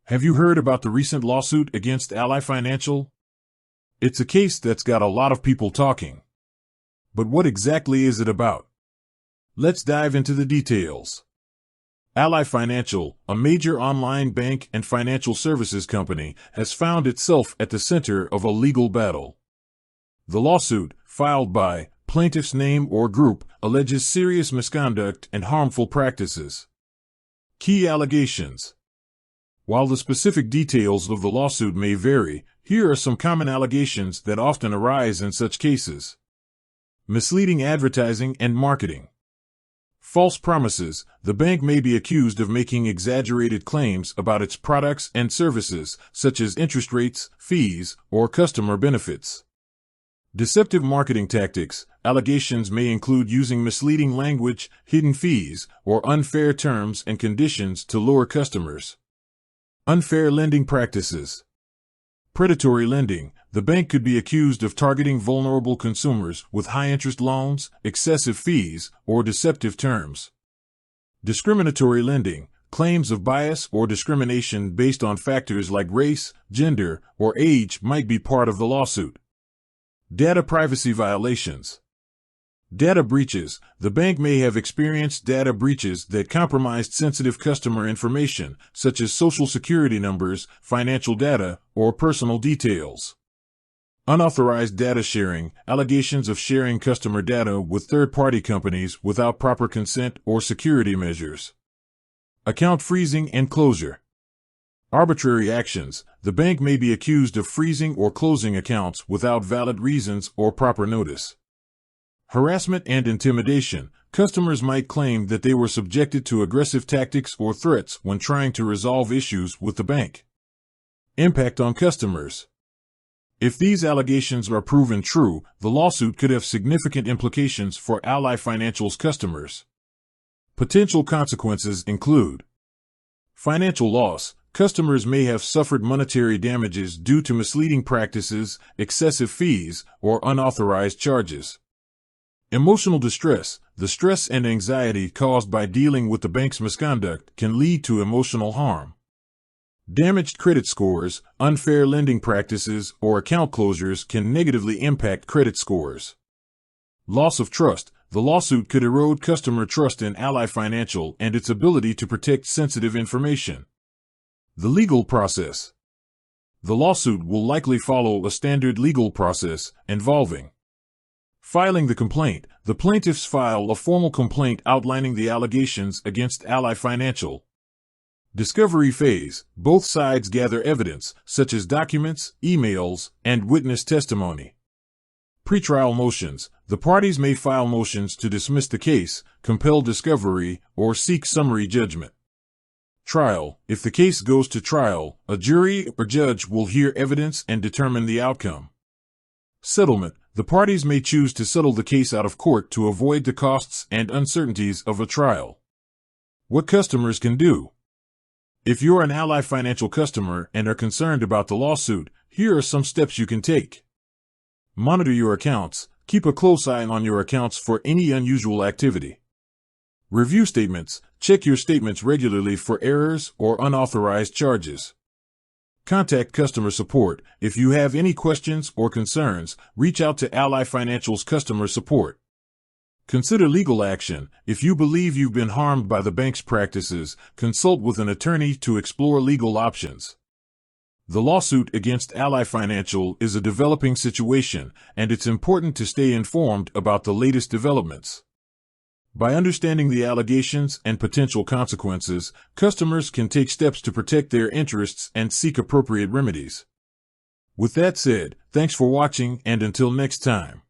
Have you heard about the recent lawsuit against Ally Financial? It's a case that's got a lot of people talking. But what exactly is it about? Let's dive into the details. Ally Financial, a major online bank and financial services company, has found itself at the center of a legal battle. The lawsuit, filed by plaintiff's name or group, alleges serious misconduct and harmful practices. Key allegations. While the specific details of the lawsuit may vary, here are some common allegations that often arise in such cases. Misleading advertising and marketing. False promises. The bank may be accused of making exaggerated claims about its products and services, such as interest rates, fees, or customer benefits. Deceptive marketing tactics. Allegations may include using misleading language, hidden fees, or unfair terms and conditions to lure customers. Unfair lending practices. Predatory lending. The bank could be accused of targeting vulnerable consumers with high-interest loans, excessive fees, or deceptive terms. Discriminatory lending. Claims of bias or discrimination based on factors like race, gender, or age might be part of the lawsuit. Data privacy violations. Data breaches. The bank may have experienced data breaches that compromised sensitive customer information, such as social security numbers, financial data, or personal details. Unauthorized data sharing. Allegations of sharing customer data with third-party companies without proper consent or security measures. Account freezing and closure. Arbitrary actions. The bank may be accused of freezing or closing accounts without valid reasons or proper notice. Harassment and intimidation. Customers might claim that they were subjected to aggressive tactics or threats when trying to resolve issues with the bank. Impact on customers. If these allegations are proven true, the lawsuit could have significant implications for Ally Financial's customers. Potential consequences include financial loss. Customers may have suffered monetary damages due to misleading practices, excessive fees, or unauthorized charges. Emotional distress. The stress and anxiety caused by dealing with the bank's misconduct can lead to emotional harm. Damaged credit scores. Unfair lending practices or account closures can negatively impact credit scores. Loss of trust. The lawsuit could erode customer trust in Ally Financial and its ability to protect sensitive information. The legal process. The lawsuit will likely follow a standard legal process involving filing the complaint. The plaintiffs file a formal complaint outlining the allegations against Ally Financial. Discovery phase. Both sides gather evidence, such as documents, emails, and witness testimony. Pretrial motions. The parties may file motions to dismiss the case, compel discovery, or seek summary judgment. Trial. If the case goes to trial, a jury or judge will hear evidence and determine the outcome. Settlement. The parties may choose to settle the case out of court to avoid the costs and uncertainties of a trial. What customers can do. If you're an Ally Financial customer and are concerned about the lawsuit, here are some steps you can take. Monitor your accounts. Keep a close eye on your accounts for any unusual activity. Review statements. Check your statements regularly for errors or unauthorized charges. Contact customer support. If you have any questions or concerns, reach out to Ally Financial's customer support. Consider legal action. If you believe you've been harmed by the bank's practices, consult with an attorney to explore legal options. The lawsuit against Ally Financial is a developing situation, and it's important to stay informed about the latest developments. By understanding the allegations and potential consequences, customers can take steps to protect their interests and seek appropriate remedies. With that said, thanks for watching, and until next time.